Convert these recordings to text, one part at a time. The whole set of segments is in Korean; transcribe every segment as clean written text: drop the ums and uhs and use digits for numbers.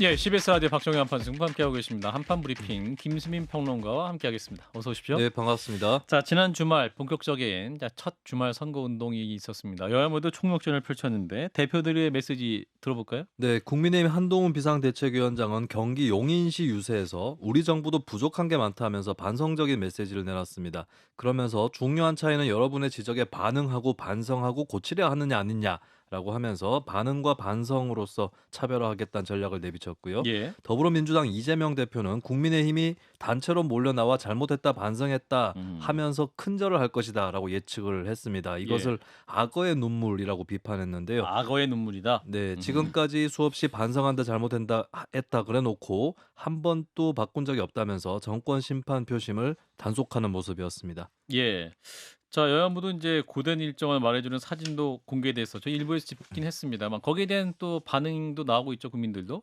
예, CBS 라디오 박정희 한판 승부 함께하고 계십니다. 한판 브리핑 김수민 평론가와 함께하겠습니다. 어서 오십시오. 네, 반갑습니다. 자, 지난 주말 본격적인 첫 주말 선거 운동이 있었습니다. 여야 모두 총력전을 펼쳤는데 대표들의 메시지 들어볼까요? 네, 국민의힘 한동훈 비상대책위원장은 경기 용인시 유세에서 우리 정부도 부족한 게 많다면서 반성적인 메시지를 내놨습니다. 그러면서 중요한 차이는 여러분의 지적에 반응하고 반성하고 고치려 하느냐 아니냐라고 하면서 반응과 반성으로서 차별화하겠다는 전략을 내비쳤고요. 예. 더불어민주당 이재명 대표는 국민의힘이 단체로 몰려나와 잘못했다 반성했다 음. 하면서 큰절을 할 것이다라고 예측을 했습니다. 예. 이것을 악어의 눈물이라고 비판했는데요. 악어의 눈물이다. 네, 음. 지금까지 수없이 반성한다 잘못했다 했다 그래놓고 한 번도 바꾼 적이 없다면서 정권 심판 표심을 단속하는 모습이었습니다. 예. 자, 여야 모두 이제 고된 일정을 말해주는 사진도 공개돼서 저 일부에서 짚긴 했습니다만 거기에 대한 또 반응도 나오고 있죠, 국민들도.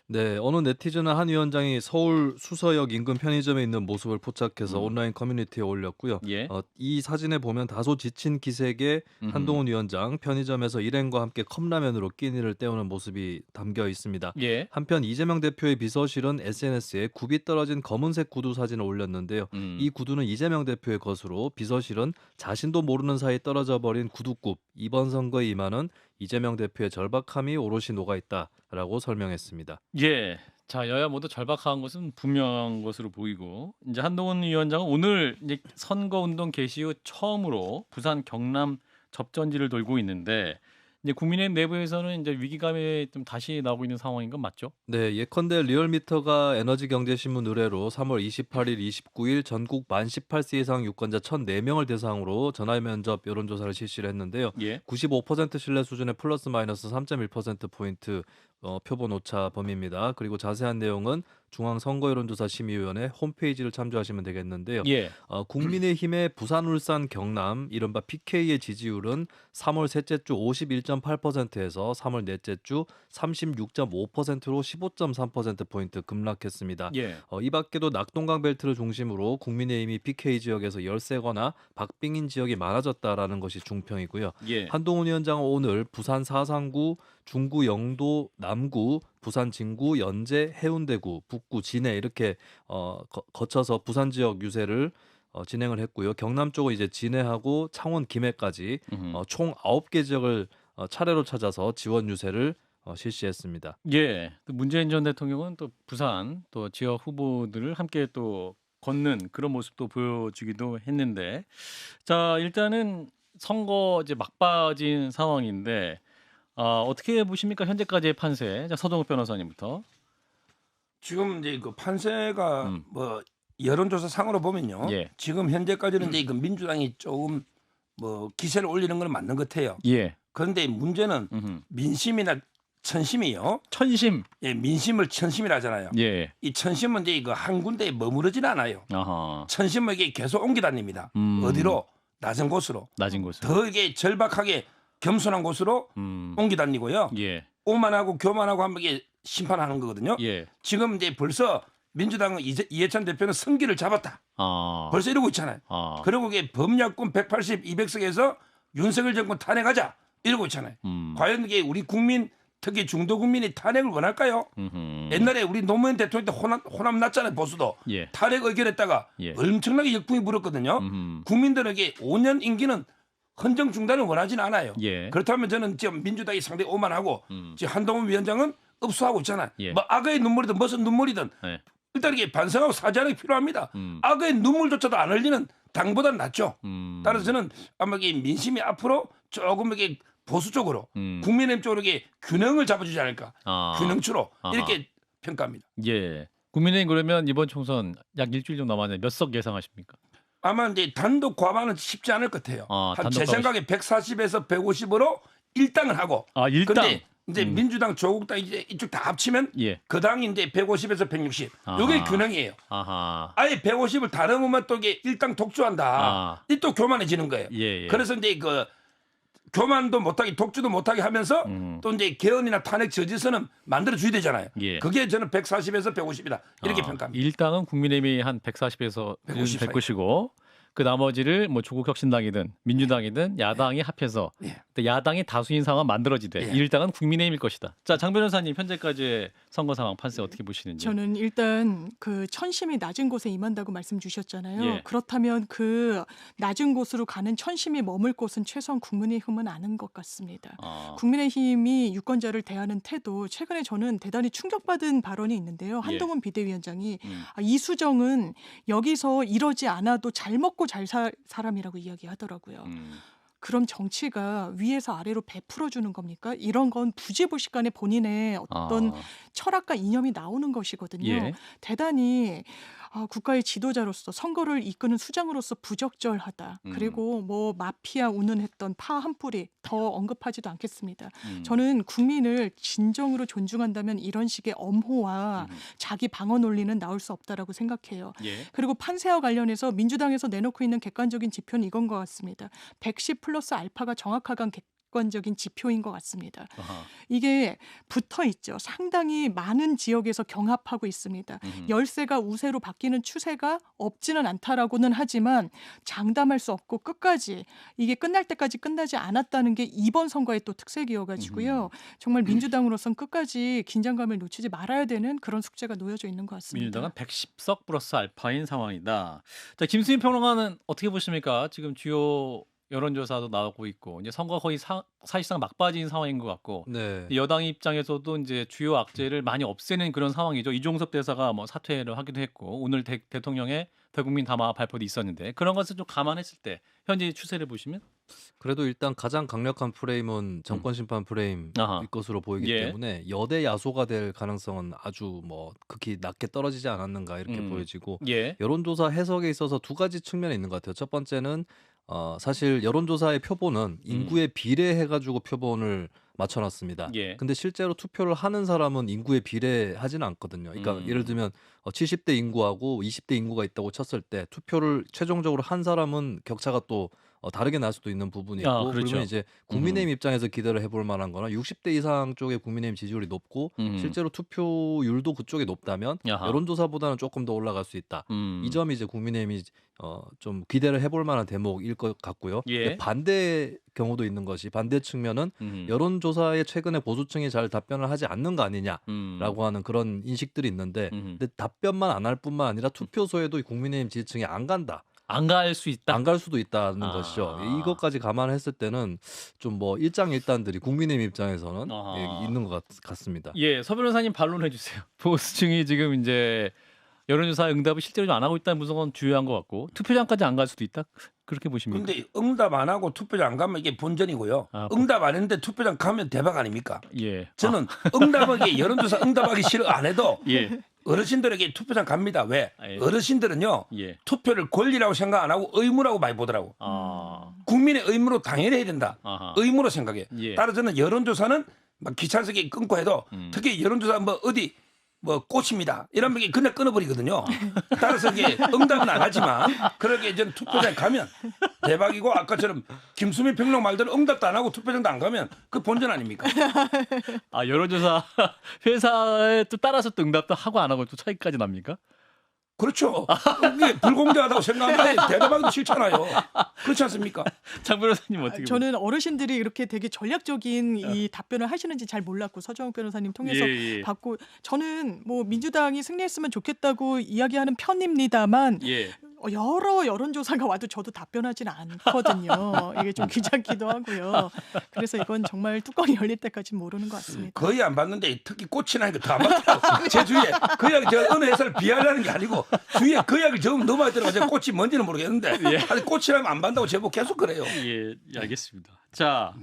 네, 어느 네티즌은 한 위원장이 서울 수서역 인근 편의점에 있는 모습을 포착해서 음. 온라인 커뮤니티에 올렸고요. 예. 이 사진에 보면 다소 지친 기색의 음. 한동훈 위원장 편의점에서 일행과 함께 컵라면으로 끼니를 때우는 모습이 담겨 있습니다. 예. 한편 이재명 대표의 비서실은 SNS에 굽이 떨어진 검은색 구두 사진을 올렸는데요. 이 음. 구두는 이재명 대표의 것으로 비서실은 자신도 모르는 사이 떨어져 버린 구두굽, 이번 선거에 임하는 이재명 대표의 절박함이 오롯이 녹아있다라고 설명했습니다. 예. 자, 여야 모두 절박한 것은 분명한 것으로 보이고 이제 한동훈 위원장은 오늘 이제 선거운동 개시 후 처음으로 부산 경남 접전지를 돌고 있는데 이제 국민의힘 내부에서는 이제 위기감이 좀 다시 나오고 있는 상황인 건 맞죠? 네, 예컨대 리얼미터가 에너지경제신문 의뢰로 3월 28일, 29일 전국 만 18세 이상 유권자 1,004명을 대상으로 전화면접 여론조사를 실시를 했는데요. 예. 95% 신뢰 수준의 플러스 마이너스 3.1%포인트 표본 오차 범위입니다. 그리고 자세한 내용은 중앙선거여론조사심의위원회 홈페이지를 참조하시면 되겠는데요. 예. 국민의힘의 부산, 울산, 경남 이른바 PK의 지지율은 3월 셋째 주 51.8%에서 3월 넷째 주 36.5%로 15.3%포인트 급락했습니다. 예. 이 밖에도 낙동강 벨트를 중심으로 국민의힘이 PK 지역에서 열세거나 박빙인 지역이 많아졌다라는 것이 중평이고요. 예. 한동훈 위원장은 오늘 부산 사상구, 중구 영도, 남구, 부산 진구, 연제, 해운대구, 북구, 진해 이렇게 거쳐서 부산 지역 유세를 진행을 했고요. 경남 쪽은 이제 진해하고 창원, 김해까지 음흠. 총 9개 지역을 차례로 찾아서 지원 유세를 실시했습니다. 예. 또 문재인 전 대통령은 또 부산 또 지역 후보들을 함께 또 걷는 그런 모습도 보여주기도 했는데 자, 일단은 선거 이제 막바진 상황인데 어떻게 보십니까? 현재까지의 판세. 자, 서동욱 변호사님부터. 지금 이제 그 판세가 음. 뭐 여론조사 상으로 보면요. 예. 지금 현재까지는 이제 그 민주당이 조금 뭐 기세를 올리는 건 맞는 것 같아요. 예. 그런데 문제는 음흠. 민심이나 천심이요. 천심. 예, 민심을 천심이라 하잖아요. 예. 이 천심은 이제 이거 한 군데에 머무르진 않아요. 아하. 천심은 이게 계속 옮겨 다닙니다. 음. 어디로? 낮은 곳으로. 낮은 곳으로. 더 이게 절박하게 겸손한 곳으로 옮겨 다니고요. 예. 오만하고 교만하고 하면 이게 심판하는 거거든요. 예. 지금 이제 벌써 민주당은 이해찬 대표는 승기를 잡았다. 아. 벌써 이러고 있잖아요. 아. 그리고 이게 범야권 180, 200석에서 윤석열 정권 탄핵하자 이러고 있잖아요. 과연 이게 우리 국민 특히 중도 국민이 탄핵을 원할까요? 음흠. 옛날에 우리 노무현 대통령 때 호남 났잖아요. 보수도. 예. 탄핵 의결했다가 예. 엄청나게 역풍이 불었거든요. 음흠. 국민들에게 5년 임기는 헌정 중단을 원하지는 않아요. 예. 그렇다면 저는 지금 민주당이 상당히 오만하고 지금 한동훈 위원장은 읍수하고 있잖아요. 예. 뭐 악의 눈물이든 무슨 눈물이든 예. 일단 이게 반성하고 사죄하는 게 필요합니다. 악의 눈물조차도 안 흘리는 당보다는 낫죠. 따라서 저는 아마 이 민심이 앞으로 조금 이렇게 보수 쪽으로 국민의힘 쪽으로 이게 균형을 잡아주지 않을까. 아. 균형추로 아하. 이렇게 평가합니다. 예. 국민의힘 그러면 이번 총선 약 일주일 정도 남았는데 몇 석 예상하십니까? 아마 이제 단독 과반은 쉽지 않을 것 같아요. 한 제 단독 생각에 140에서 150으로 일당을 하고. 일당. 근데 이제 민주당, 조국당 이제 이쪽 다 합치면 예. 그 당이 이제 150에서 160. 아하. 이게 균형이에요. 아하. 아예 150을 다른 것만 또 이게 일당 독주한다. 이 또 교만해지는 거예요. 예. 그래서 이제 그 교만도 못하게 독주도 못하게 하면서 또 이제 개헌이나 탄핵 저지선은 만들어 줘야 되잖아요. 예. 그게 저는 140에서 150이다 이렇게 평가합니다. 일당은 국민의힘이 한 140에서 150 사이. 190이고 그 나머지를 뭐 조국혁신당이든 민주당이든 야당이 합해서 예. 야당이 다수인 상황 만들어지되 예. 이 일당은 국민의힘일 것이다. 자, 장 변호사님 현재까지의 선거 상황 판세 어떻게 보시는지. 저는 일단 그 천심이 낮은 곳에 임한다고 말씀 주셨잖아요. 예. 그렇다면 그 낮은 곳으로 가는 천심이 머물 곳은 최소한 국민의힘은 아는 것 같습니다. 국민의힘이 유권자를 대하는 태도, 최근에 저는 대단히 충격받은 발언이 있는데요. 한동훈 비대위원장이 이수정은 여기서 이러지 않아도 잘 먹고 잘 살 사람이라고 이야기하더라고요. 그럼 정치가 위에서 아래로 베풀어주는 겁니까? 이런 건 부지불식간에 본인의 어떤 철학과 이념이 나오는 것이거든요. 예. 대단히 국가의 지도자로서 선거를 이끄는 수장으로서 부적절하다. 그리고 뭐 마피아 운운했던 파 한 뿌리 더 언급하지도 않겠습니다. 저는 국민을 진정으로 존중한다면 이런 식의 엄호와 자기 방어 논리는 나올 수 없다라고 생각해요. 예. 그리고 판세와 관련해서 민주당에서 내놓고 있는 객관적인 지표는 이건 것 같습니다. 110 플러스 알파가 정확한 객관적인 지표인 것 같습니다. 이게 붙어 있죠. 상당히 많은 지역에서 경합하고 있습니다. 열세가 우세로 바뀌는 추세가 없지는 않다라고는 하지만 장담할 수 없고 끝까지 이게 끝날 때까지 끝나지 않았다는 게 이번 선거의 또 특색이어가지고요. 정말 민주당으로서는 끝까지 긴장감을 놓치지 말아야 되는 그런 숙제가 놓여져 있는 것 같습니다. 민주당은 110석 플러스 알파인 상황이다. 자, 김수민 평론가는 어떻게 보십니까? 지금 주요 여론조사도 나오고 있고 이제 선거 거의 사실상 막바지인 상황인 것 같고 네. 여당 입장에서도 이제 주요 악재를 많이 없애는 그런 상황이죠. 이종섭 대사가 뭐 사퇴를 하기도 했고 오늘 대통령의 대국민 담화 발표도 있었는데 그런 것을 좀 감안했을 때 현재 추세를 보시면 그래도 일단 가장 강력한 프레임은 정권 심판 프레임일 것으로 보이기 때문에 여대 야소가 될 가능성은 아주 뭐 극히 낮게 떨어지지 않았는가 이렇게 보여지고 여론조사 해석에 있어서 두 가지 측면이 있는 것 같아요. 첫 번째는 사실 여론조사의 표본은 인구에 비례해가지고 표본을 맞춰놨습니다. 근데 실제로 투표를 하는 사람은 인구에 비례하지는 않거든요. 그러니까 예를 들면 70대 인구하고 20대 인구가 있다고 쳤을 때 투표를 최종적으로 한 사람은 격차가 또 다르게 날 수도 있는 부분이 있고 그렇죠. 그러면 이제 국민의힘 입장에서 기대를 해볼 만한 거는 60대 이상 쪽에 국민의힘 지지율이 높고 실제로 투표율도 그쪽에 높다면 여론조사보다는 조금 더 올라갈 수 있다. 이 점이 이제 국민의힘이 좀 기대를 해볼 만한 대목일 것 같고요. 반대 경우도 있는 것이 반대 측면은 여론조사에 최근에 보수층이 잘 답변을 하지 않는 거 아니냐라고 하는 그런 인식들이 있는데 근데 답변만 안 할 뿐만 아니라 투표소에도 국민의힘 지지층이 안 간다. 안 갈 수 있다. 안 갈 수도 있다는 것이죠. 이것까지 감안했을 때는 좀 뭐 일장일단들이 국민의힘 입장에서는 있는 것 같습니다. 예, 서 변호사님 반론해 주세요. 보수층이 지금 이제 여론조사 응답을 실제로 안 하고 있다는 분석은 주요한 것 같고 투표장까지 안 갈 수도 있다. 그렇게 보십니까? 근데 응답 안 하고 투표장 안 가면 이게 본전이고요. 응답 안 했는데 투표장 가면 대박 아닙니까? 저는 응답하기 여론조사 응답하기 싫어 안 해도 어르신들에게 투표장 갑니다. 왜? 어르신들은요 투표를 권리라고 생각 안 하고 의무라고 많이 보더라고. 국민의 의무로 당연히 해야 된다. 의무로 생각해. 따라서는 여론조사는 막 기차석에 끊고 해도 특히 여론조사 뭐 어디 뭐 꽃입니다. 이런 게 그냥 끊어버리거든요. 따라서 이게 응답은 안 하지만 그렇게 전 투표장에 가면 대박이고 아까처럼 김수민 평론 말대로 응답도 안 하고 투표장도 안 가면 그 본전 아닙니까? 여론조사 회사에 또 따라서 또 응답도 하고 안 하고 또 차이까지 납니까? 그렇죠. 이게 불공정하다고 생각하면 대답하기도 싫잖아요. 그렇지 않습니까? 장 변호사님 어떻게 저는 어르신들이 이렇게 되게 전략적인 이 답변을 하시는지 잘 몰랐고 서정욱 변호사님 통해서 받고 저는 뭐 민주당이 승리했으면 좋겠다고 이야기하는 편입니다만 여러 여론조사가 와도 저도 답변하지는 않거든요. 이게 좀 귀찮기도 하고요. 그래서 이건 정말 뚜껑이 열릴 때까지 모르는 것 같습니다. 거의 안 봤는데 특히 꽃이 나니까 더 안 봤더라고요. 제 주위에 그 이야기 제가 어느 회사를 비하려는 게 아니고 주위에 그 이야기를 좀 너무 많이 들어가지고 꽃이 뭔지는 모르겠는데 아니 꽃이라면 안 반다고 제보 계속 그래요. 알겠습니다. 자,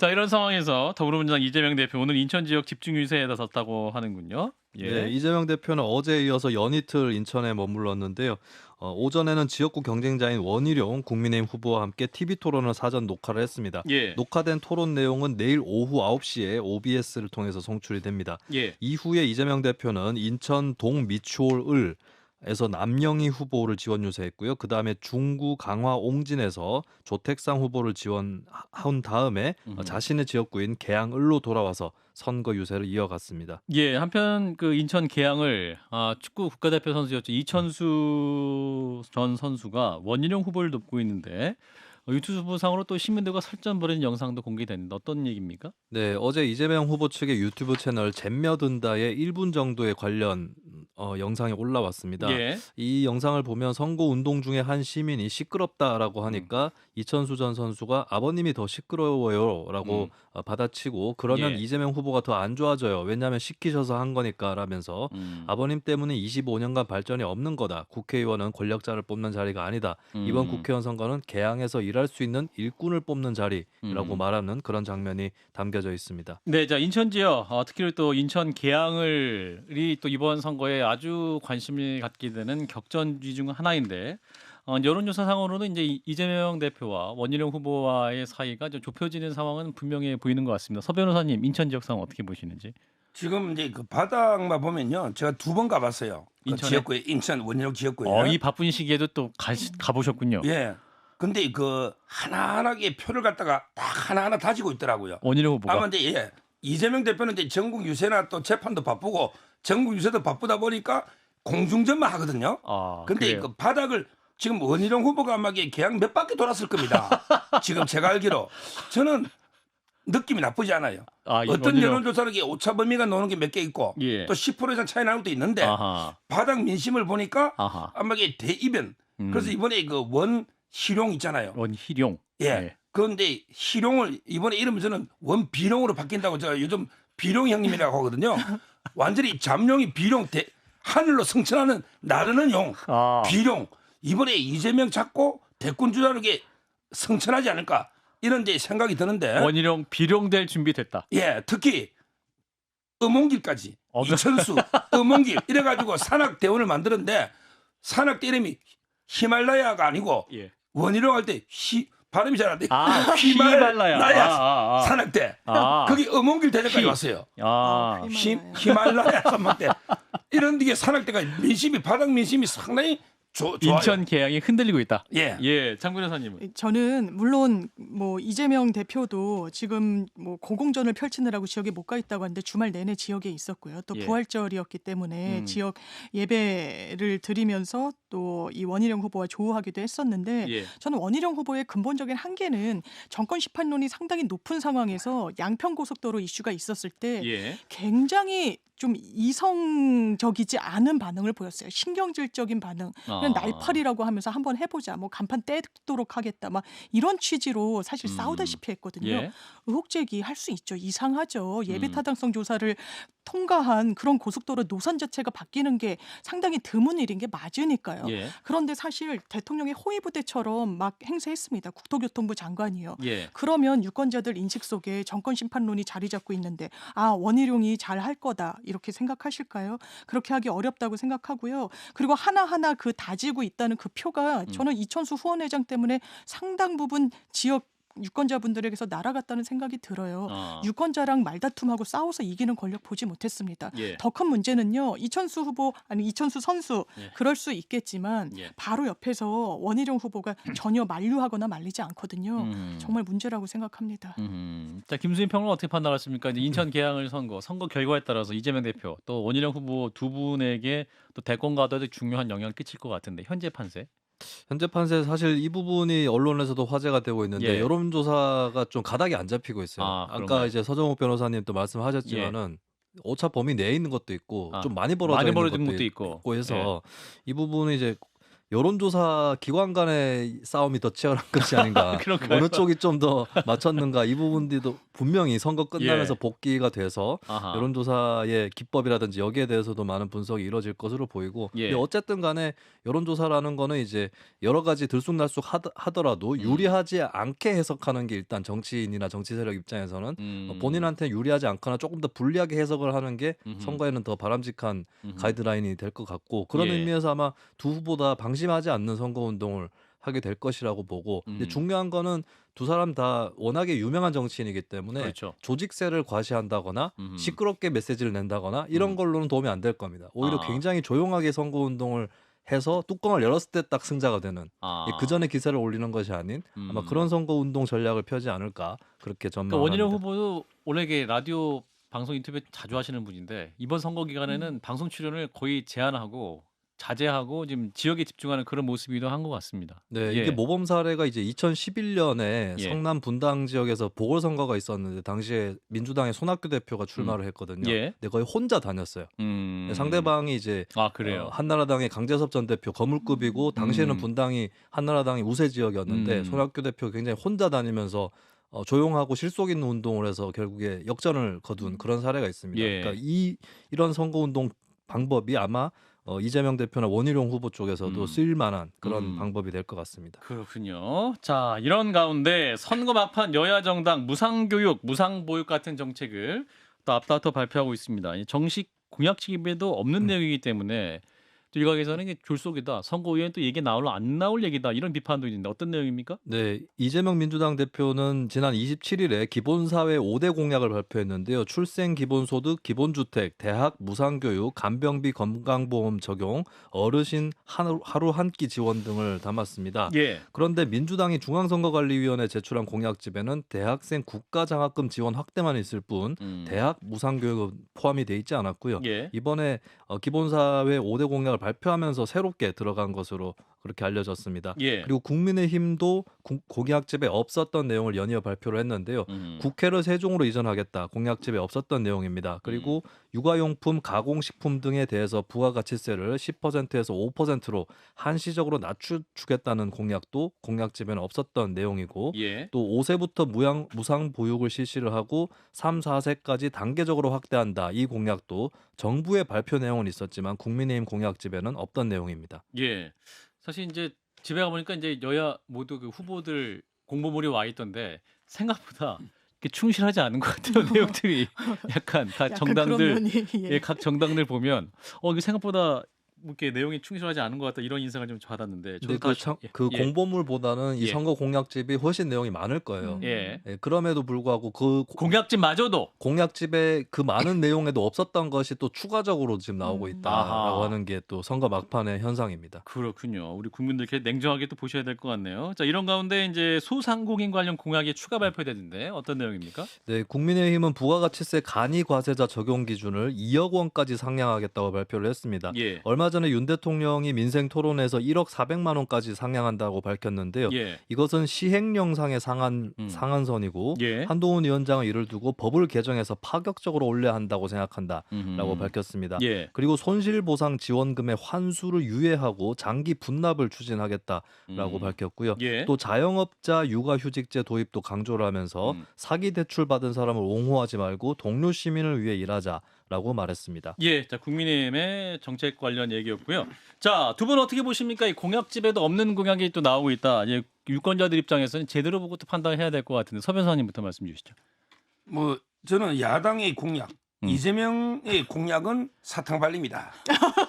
이런 상황에서 더불어민주당 이재명 대표 오늘 인천 지역 집중 유세에 나섰다고 하는군요. 이재명 대표는 어제에 이어서 연이틀 인천에 머물렀는데요. 오전에는 지역구 경쟁자인 원희룡 국민의힘 후보와 함께 TV토론을 사전 녹화를 했습니다. 녹화된 토론 내용은 내일 오후 9시에 OBS를 통해서 송출이 됩니다. 이후에 이재명 대표는 인천 동미추홀을 에서 남영희 후보를 지원 유세했고요. 그다음에 중구 강화 옹진에서 조택상 후보를 지원한 다음에 자신의 지역구인 계양을로 돌아와서 선거 유세를 이어갔습니다. 예, 한편 그 인천 계양을 축구 국가대표 선수였죠. 이천수 전 선수가 원희룡 후보를 돕고 있는데 유튜브상으로 또 시민들과 설전 벌이는 영상도 공개됐는데 어떤 얘기입니까? 네, 어제 이재명 후보 측의 유튜브 채널 잼며든다에 1분 정도의 관련 영상이 올라왔습니다. 예. 이 영상을 보면 선거 운동 중에 한 시민이 시끄럽다라고 하니까 이천수 전 선수가 아버님이 더 시끄러워요라고 받아치고 그러면 예. 이재명 후보가 더 안 좋아져요. 왜냐하면 시키셔서 한 거니까라면서 아버님 때문에 25년간 발전이 없는 거다. 국회의원은 권력자를 뽑는 자리가 아니다. 이번 국회의원 선거는 개항에서 일할 수 있는 일꾼을 뽑는 자리라고 말하는 그런 장면이 담겨져 있습니다. 네, 자 인천 지역 특히 또 인천 계양을이 또 이번 선거에 아주 관심을 갖게 되는 격전지 중 하나인데 여론조사상으로는 이제 이재명 대표와 원희룡 후보와의 사이가 좀 좁혀지는 상황은 분명해 보이는 것 같습니다. 서 변호사님 인천 지역 상황 어떻게 보시는지? 지금 이제 그 바닥만 보면요, 제가 2번 가봤어요. 그 인천에? 지역구에 인천 원희룡 지역구에. 이 바쁜 시기에도 또 가보셨군요. 예. 근데 그 하나하나게 표를 갖다가 딱 하나하나 다지고 있더라고요. 원희룡 후보가. 아마 이제 예. 이재명 대표는 이제 전국 유세나 또 재판도 바쁘고 전국 유세도 바쁘다 보니까 공중전만 하거든요. 근데 그래요? 그 바닥을 지금 원희룡 후보가 아마 계약 몇 바퀴 돌았을 겁니다. 지금 제가 알기로 저는 느낌이 나쁘지 않아요. 어떤 원희룡. 여론조사는 오차 범위가 나오는 게 몇 개 있고 예. 또 10% 이상 차이 나는 것도 있는데 바닥 민심을 보니까 아마 이게 대이변. 그래서 이번에 그 원희룡 있잖아요. 원희룡. 예. 그런데 희룡을 이번에 이름을 저는 원비룡으로 바뀐다고 제가 요즘 비룡 형님이라고 하거든요. 완전히 잠룡이 비룡 하늘로 승천하는 나르는 용 비룡. 이번에 이재명 잡고 대권 주자에게 승천하지 않을까 이런 데 생각이 드는데 원희룡 비룡될 준비됐다. 예, 특히 음홍길까지 이천수 음홍길 이래가지고 산악 대원을 만드는데 산악 대 이름이 히말라야가 아니고 예. 원희룡 할 때 발음이 잘 안 돼. 히말라야. 산악대. 거기 음홍길 대전까지 왔어요. 히말라야 산막대. 이런 데 산악대가 민심이 바닥 민심이 상당히 좋아요. 인천 계양이 흔들리고 있다. 예. 장 변호사님은 저는 물론 뭐 이재명 대표도 지금 뭐 고공전을 펼치느라고 지역에 못 가 있다고 하는데 주말 내내 지역에 있었고요. 또 부활절이었기 때문에 지역 예배를 드리면서 또 이 원희룡 후보와 조우하기도 했었는데 저는 원희룡 후보의 근본적인 한계는 정권 시판론이 상당히 높은 상황에서 양평 고속도로 이슈가 있었을 때 굉장히 좀 이성적이지 않은 반응을 보였어요. 신경질적인 반응. 그냥 날파리라고 하면서 한번 해보자. 뭐 간판 떼도록 하겠다. 막 이런 취지로 사실 싸우다시피 했거든요. 의혹 제기할 수 있죠. 이상하죠. 예배 타당성 조사를 통과한 그런 고속도로 노선 자체가 바뀌는 게 상당히 드문 일인 게 맞으니까요. 그런데 사실 대통령의 호위부대처럼 막 행세했습니다. 국토교통부 장관이요. 그러면 유권자들 인식 속에 정권 심판론이 자리 잡고 있는데 원희룡이 잘 할 거다. 이렇게 생각하실까요? 그렇게 하기 어렵다고 생각하고요. 그리고 하나하나 그 다지고 있다는 그 표가 저는 이천수 후원회장 때문에 상당 부분 지역 유권자분들에게서 날아갔다는 생각이 들어요. 유권자랑 말다툼하고 싸워서 이기는 권력 보지 못했습니다. 더 큰 문제는요. 이천수 후보 아니 이천수 선수 그럴 수 있겠지만 바로 옆에서 원희룡 후보가 전혀 만류하거나 말리지 않거든요. 정말 문제라고 생각합니다. 자, 김수인 평론 어떻게 판단하십니까? 이제 인천 계양을 선거 결과에 따라서 이재명 대표 또 원희룡 후보 두 분에게 또 대권 가도에 중요한 영향을 끼칠 것 같은데 현재 판세? 현재 판세 사실 이 부분이 언론에서도 화제가 되고 있는데 여론조사가 좀 가닥이 안 잡히고 있어요. 아까 이제 서정욱 변호사님 또 말씀하셨지만은 오차 범위 내에 있는 것도 있고 좀 많이 벌어진 것도 있고 해서 이 부분은 이제 여론조사 기관 간의 싸움이 더 치열한 것이 아닌가. 어느 쪽이 좀 더 맞췄는가 이 부분들도 분명히 선거 끝나면서 복귀가 돼서 여론조사의 기법이라든지 여기에 대해서도 많은 분석이 이루어질 것으로 보이고 근데 어쨌든 간에 여론조사라는 거는 이제 여러 가지 들쑥날쑥 하더라도 유리하지 않게 해석하는 게 일단 정치인이나 정치 세력 입장에서는 본인한테 유리하지 않거나 조금 더 불리하게 해석을 하는 게 선거에는 더 바람직한 가이드라인이 될 것 같고 그런 의미에서 아마 두 후보 다 방심하지 않는 선거운동을 하게 될 것이라고 보고 근데 중요한 거는 두 사람 다 워낙에 유명한 정치인이기 때문에 조직세를 과시한다거나 시끄럽게 메시지를 낸다거나 이런 걸로는 도움이 안 될 겁니다. 오히려 굉장히 조용하게 선거운동을 해서 뚜껑을 열었을 때 딱 승자가 되는 그 전에 기세를 올리는 것이 아닌 아마 그런 선거운동 전략을 펴지 않을까 그렇게 그러니까 전망합니다. 원희룡 후보도 원래 이게 라디오 방송 인터뷰 자주 하시는 분인데 이번 선거 기간에는 방송 출연을 거의 제한하고 자제하고 지금 지역에 집중하는 그런 모습이기도 한 것 같습니다. 네, 예. 이게 모범 사례가 이제 2011년에 예. 성남 분당 지역에서 보궐선거가 있었는데 당시에 민주당의 손학규 대표가 출마를 했거든요. 예. 근데 거의 혼자 다녔어요. 상대방이 이제 그래요. 한나라당의 강재섭 전 대표 거물급이고 당시에는 분당이 한나라당이 우세 지역이었는데 손학규 대표 굉장히 혼자 다니면서 조용하고 실속 있는 운동을 해서 결국에 역전을 거둔 그런 사례가 있습니다. 예. 그러니까 이런 선거운동 방법이 아마 이재명 대표나 원희룡 후보 쪽에서도 쓰일 만한 그런 방법이 될 것 같습니다. 그렇군요. 자, 이런 가운데 선거 막판 여야 정당 무상교육, 무상보육 같은 정책을 또 앞다퉈 발표하고 있습니다. 이 정식 공약집에도 없는 내용이기 때문에 또 일각에서는 이게 졸속이다. 선거 후에는 또 얘기 나올 안 나올 얘기다. 이런 비판도 있는데 어떤 내용입니까? 네, 이재명 민주당 대표는 지난 27일에 기본사회 5대 공약을 발표했는데요. 출생 기본소득, 기본주택, 대학 무상교육, 간병비 건강보험 적용, 어르신 하루 한 끼 지원 등을 담았습니다. 예. 그런데 민주당이 중앙선거관리위원회에 제출한 공약집에는 대학생 국가장학금 지원 확대만 있을 뿐 대학 무상교육은 포함이 돼 있지 않았고요. 예. 이번에 기본사회 5대 공약을 발표하면서 새롭게 들어간 것으로 그렇게 알려졌습니다. 예. 그리고 국민의힘도 공약집에 없었던 내용을 연이어 발표를 했는데요. 국회를 세종으로 이전하겠다. 공약집에 없었던 내용입니다. 그리고 육아용품, 가공식품 등에 대해서 부가가치세를 10%에서 5%로 한시적으로 낮추겠다는 공약도 공약집에는 없었던 내용이고 예. 또 5세부터 무상 보육을 실시를 하고 3, 4세까지 단계적으로 확대한다. 이 공약도 정부의 발표 내용은 있었지만 국민의힘 공약집에는 없던 내용입니다. 예. 사실 이제 집에 가보니까 이제 여야 모두 그 후보들 공보물이 와 있던데 생각보다 이렇게 충실하지 않은 것 같아요. 내용들이 약간 각 약간 정당들 그런 면이 예, 각 정당들 보면 이게 생각보다 뭐 이렇게 내용이 충실하지 않은 것 같다 이런 인상을 좀 받았는데 근데 저도 그 예. 공보물보다는 이 예. 선거 공약집이 훨씬 내용이 많을 거예요. 예. 예, 그럼에도 불구하고 그 공약집마저도 공약집에 그 많은 내용에도 없었던 것이 또 추가적으로 지금 나오고 있다라고 아하. 하는 게 또 선거 막판의 현상입니다. 그렇군요. 우리 국민들께 냉정하게 또 보셔야 될 것 같네요. 자, 이런 가운데 이제 소상공인 관련 공약이 추가 발표되는데 어떤 내용입니까? 네, 국민의힘은 부가가치세 간이과세자 적용 기준을 2억 원까지 상향하겠다고 발표를 했습니다. 예. 얼마 전에 윤 대통령이 민생 토론에서 1억 400만 원까지 상향한다고 밝혔는데요. 예. 이것은 시행령상의 상한선이고 예. 한동훈 위원장은 이를 두고 법을 개정해서 파격적으로 올려야 한다고 생각한다라고 음흠. 밝혔습니다. 예. 그리고 손실보상 지원금의 환수를 유예하고 장기 분납을 추진하겠다라고 밝혔고요. 예. 또 자영업자 육아휴직제 도입도 강조를 하면서 사기 대출 받은 사람을 옹호하지 말고 동료 시민을 위해 일하자라고 말했습니다. 예, 자 국민의힘의 정책 관련 얘기였고요. 자, 두 분 어떻게 보십니까? 이 공약집에도 없는 공약이 또 나오고 있다. 예, 유권자들 입장에서는 제대로 보고 또 판단해야 될 것 같은데 서 변호사님부터 말씀 주시죠. 뭐 저는 야당의 공약, 이재명의 공약은 사탕발리입니다.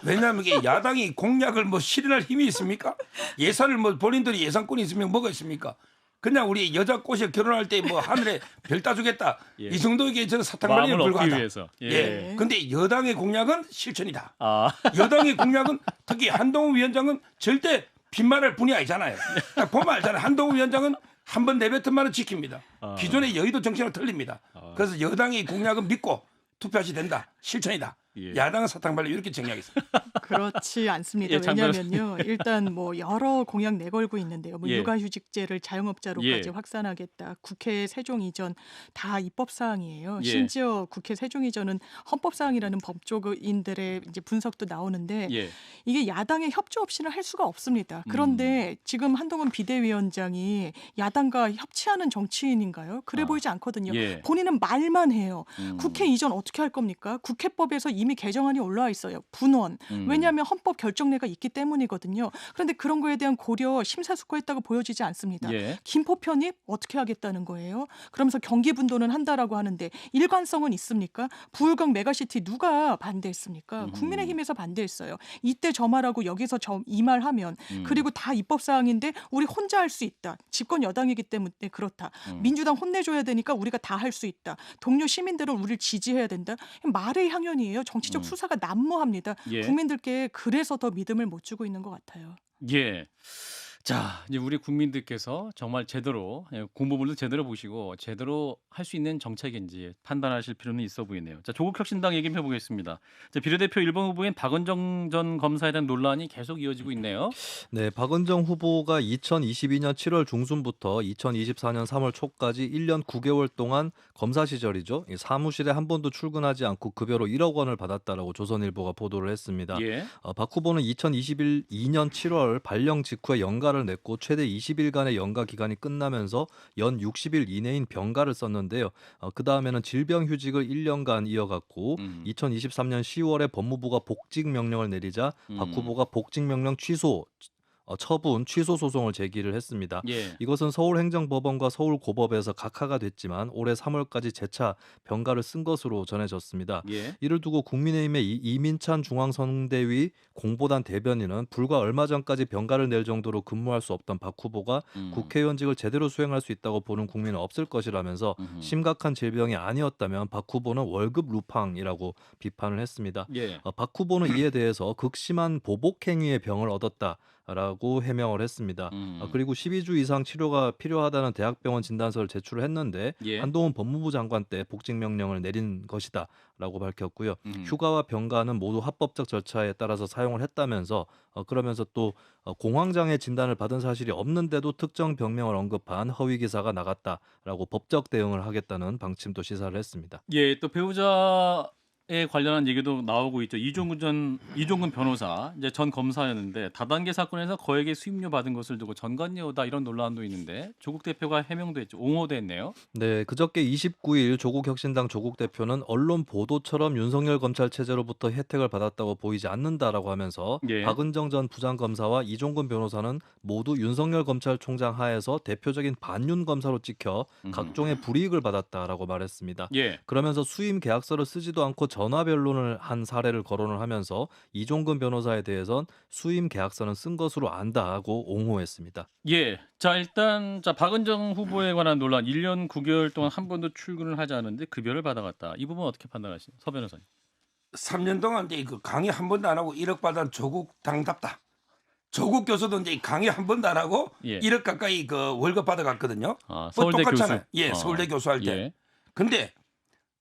왜냐하면 이게 야당이 공약을 뭐 실현할 힘이 있습니까? 예산을 뭐 본인들이 예산권이 있으면 뭐가 있습니까? 그냥 우리 여자 꼬시 결혼할 때 뭐 하늘에 별 따주겠다. 예. 이 정도에게 저는 사탕발리에 마음을 얻기 불과하다. 위해서. 예. 예. 근데 여당의 공약은 실천이다. 아, 여당의 공약은 특히 한동훈 위원장은 절대 빈말할 분이 아니잖아요. 딱 보면 알잖아요. 한동훈 위원장은 한 번 내뱉은말은 지킵니다. 아. 기존의 여의도 정책은 틀립니다. 그래서 여당의 공약은 믿고 투표하시 된다. 실천이다. 예. 야당은 사탕발리 이렇게 정리하겠습니다. 그렇지 않습니다. 예, 장 왜냐하면요, 일단 뭐 여러 공약 내걸고 있는데요. 뭐 예. 육아휴직제를 자영업자로까지 예. 확산하겠다. 국회 세종 이전 다 입법 사항이에요. 예. 심지어 국회 세종 이전은 헌법 사항이라는 법조인들의 이제 분석도 나오는데 예. 이게 야당의 협조 없이는 할 수가 없습니다. 그런데 지금 한동훈 비대위원장이 야당과 협치하는 정치인인가요? 그래 보이지 않거든요. 예. 본인은 말만 해요. 국회 이전 어떻게 할 겁니까? 국회법에서 이미 개정안이 올라와 있어요. 분원. 왜냐하면 헌법 결정례가 있기 때문이거든요. 그런데 그런 거에 대한 고려 심사숙고했다고 보여지지 않습니다. 예. 김포 편입 어떻게 하겠다는 거예요? 그러면서 경기 분도는 한다라고 하는데 일관성은 있습니까? 부울경 메가시티 누가 반대했습니까? 국민의힘에서 반대했어요. 이때 저 말하고 여기서 이 말하면 그리고 다 입법 사항인데 우리 혼자 할 수 있다. 집권 여당이기 때문에 그렇다. 민주당 혼내줘야 되니까 우리가 다 할 수 있다. 동료 시민들은 우리를 지지해야 된다. 말의 향연이에요. 정치적 수사가 난무합니다. 예. 국민들께 그래서 더 믿음을 못 주고 있는 것 같아요. 예. 자, 이제 우리 국민들께서 정말 제대로 공보물도 제대로 보시고 제대로 할 수 있는 정책인지 판단하실 필요는 있어 보이네요. 자, 조국혁신당 얘기 좀 해보겠습니다. 자, 비례대표 1번 후보인 박은정 전 검사에 대한 논란이 계속 이어지고 있네요. 네, 박은정 후보가 2022년 7월 중순부터 2024년 3월 초까지 1년 9개월 동안 검사 시절이죠. 이 사무실에 한 번도 출근하지 않고 급여로 1억 원을 받았다라고 조선일보가 보도를 했습니다. 예. 박 후보는 2022년 7월 발령 직후에 연가를 냈고 최대 20일간의 연가 기간이 끝나면서 연 60일 이내인 병가를 썼는데요. 그 다음에는 질병휴직을 1년간 이어갔고 2023년 10월에 법무부가 복직 명령을 내리자 박 후보가 복직 명령 취소 처분 취소 소송을 제기를 했습니다. 예. 이것은 서울행정법원과 서울고법에서 각하가 됐지만 올해 3월까지 재차 병가를 쓴 것으로 전해졌습니다. 예. 이를 두고 국민의힘의 이민찬 중앙선대위 공보단 대변인은 불과 얼마 전까지 병가를 낼 정도로 근무할 수 없던 박 후보가 국회의원직을 제대로 수행할 수 있다고 보는 국민은 없을 것이라면서 심각한 질병이 아니었다면 박 후보는 월급 루팡이라고 비판을 했습니다. 예. 박 후보는 이에 대해서 극심한 보복 행위의 병을 얻었다라고 해명을 했습니다. 그리고 12주 이상 치료가 필요하다는 대학병원 진단서를 제출했는데 예. 한동훈 법무부 장관 때 복직 명령을 내린 것이다라고 밝혔고요. 휴가와 병가는 모두 합법적 절차에 따라서 사용을 했다면서 그러면서 또 공황장애 진단을 받은 사실이 없는데도 특정 병명을 언급한 허위 기사가 나갔다라고 법적 대응을 하겠다는 방침도 시사를 했습니다. 예, 또 배우자에 관련한 얘기도 나오고 있죠. 이종근 변호사, 이제 전 검사였는데 다단계 사건에서 거액의 수임료 받은 것을 두고 전관예우다 이런 논란도 있는데 조국 대표가 해명도 했죠. 옹호도 했네요. 네, 그저께 29일 조국혁신당 조국 대표는 언론 보도처럼 윤석열 검찰 체제로부터 혜택을 받았다고 보이지 않는다라고 하면서 예. 박은정 전 부장검사와 이종근 변호사는 모두 윤석열 검찰총장 하에서 대표적인 반윤 검사로 찍혀 각종의 불이익을 받았다라고 말했습니다. 예. 그러면서 수임 계약서를 쓰지도 않고 전화 변론을 한 사례를 거론을 하면서 이종근 변호사에 대해선 수임 계약서는 쓴 것으로 안다고 옹호했습니다. 예. 자, 일단 박은정 후보에 관한 논란 1년 9개월 동안 한 번도 출근을 하지 않았는데 급여를 받아갔다. 이 부분 어떻게 판단하시나요? 서 변호사님. 3년 동안 이제 그 강의 한 번도 안 하고 1억 받은 조국 당답다. 조국 교수도 이제 강의 한 번도 안 하고 예. 1억 가까이 그 월급 받아갔거든요. 아, 뭐 서울대 똑같잖아요. 교수. 예, 서울대 교수할 때. 예. 근데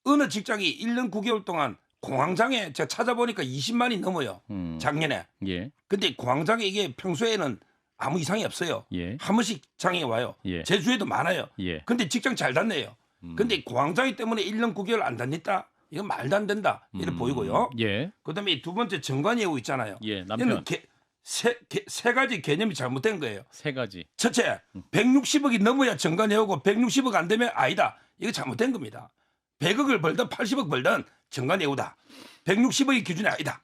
어느 직장이 1년 9개월 동안 공황장애 제가 찾아보니까 20만이 넘어요. 작년에. 예. 근데 공황장애 이게 평소에는 아무 이상이 없어요. 예. 한 번씩 장애 와요. 예. 제주에도 많아요. 예. 근데 직장 잘 다녀요. 근데 공황장애 때문에 1년 9개월 안 다녔다? 이건 말도 안 된다. 이렇게 보이고요. 예. 그다음에 두 번째 정관예우 있잖아요. 예, 남편. 얘는 세 가지 개념이 잘못된 거예요. 세 가지. 첫째, 160억이 넘어야 정관예우고 160억 안 되면 아니다. 이거 잘못된 겁니다. 100억을 벌든 80억 벌든 정관예우다. 160억이 기준이 아니다.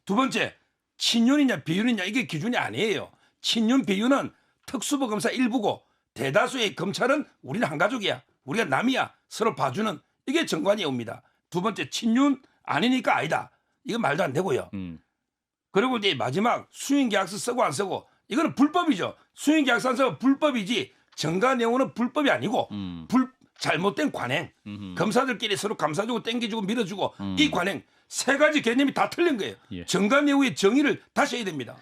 두 번째, 친윤이냐 비윤이냐 이게 기준이 아니에요. 친윤 비윤은 특수부 검사 일부고 대다수의 검찰은 우리는 한 가족이야. 우리가 남이야. 서로 봐주는 이게 정관예우입니다. 두 번째, 친윤 아니니까 아니다. 이거 말도 안 되고요. 그리고 이제 마지막 수임계약서 쓰고 안 쓰고 이거는 불법이죠. 수임계약서 안 쓰고 불법이지 정관예우는 불법이 아니고 잘못된 관행. 검사들끼리 서로 감싸주고 땡겨주고 밀어주고 이 관행 세 가지 개념이 다 틀린 거예요. 예. 정관예우의 정의를 다시 해야 됩니다.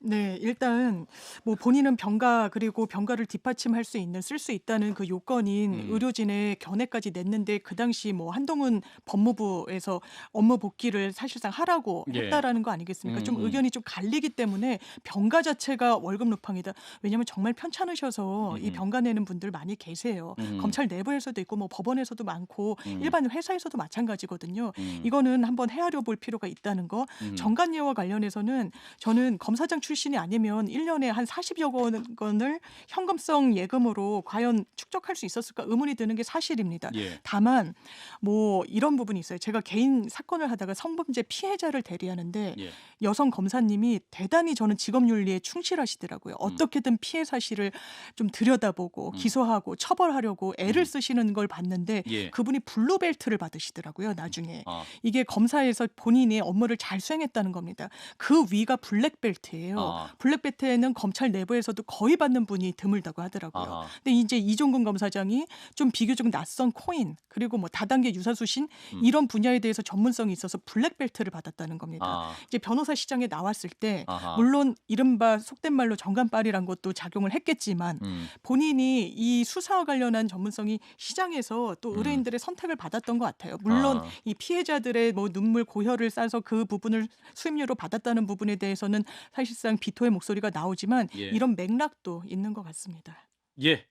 네, 일단 뭐 본인은 병가 그리고 병가를 뒷받침할 수 있는 쓸 수 있다는 그 요건인 의료진의 견해까지 냈는데 그 당시 뭐 한동훈 법무부에서 업무 복귀를 사실상 하라고 예. 했다라는 거 아니겠습니까? 좀 의견이 좀 갈리기 때문에 병가 자체가 월급 루팡이다. 왜냐하면 정말 편찮으셔서 이 병가 내는 분들 많이 계세요. 검찰 내부에서도 있고 뭐 법원에서도 많고 일반 회사에서도 마찬가지거든요. 이거는 한번 헤아려 볼 필요가 있다는 거. 정관예우와 관련해서는 저는 검사장 출신이 아니면 1년에 한 40여 건을 현금성 예금으로 과연 축적할 수 있었을까 의문이 드는 게 사실입니다. 예. 다만 뭐 이런 부분이 있어요. 제가 개인 사건을 하다가 성범죄 피해자를 대리하는데 예. 여성 검사님이 대단히 저는 직업윤리에 충실하시더라고요. 어떻게든 피해 사실을 좀 들여다보고 기소하고 처벌하려고 애를 쓰시는 걸 봤는데 예. 그분이 블루벨트를 받으시더라고요. 나중에. 아. 이게 검사에서 본인이 업무를 잘 수행했다는 겁니다. 그 위가 블랙벨트예요. 블랙벨트에는 검찰 내부에서도 거의 받는 분이 드물다고 하더라고요. 근데 이제 이종근 검사장이 좀 비교적 낯선 코인 그리고 뭐 다단계 유사수신 이런 분야에 대해서 전문성이 있어서 블랙벨트를 받았다는 겁니다. 이제 변호사 시장에 나왔을 때 물론 이른바 속된 말로 정간빨이란 것도 작용을 했겠지만 본인이 이 수사와 관련한 전문성이 시장에서 또 의뢰인들의 선택을 받았던 것 같아요. 물론 이 피해자들의 뭐 눈물 고혈을 싸서 그 부분을 수임료로 받았다는 부분에 대해서는 사실상 비토의 목소리가 나오지만 이런 맥락도 있는 것 같습니다. 예.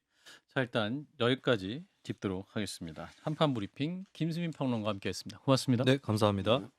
자, 일단 여기까지 짚도록 하겠습니다. 한판 브리핑 김수민 평론가와 함께했습니다. 고맙습니다. 네, 감사합니다.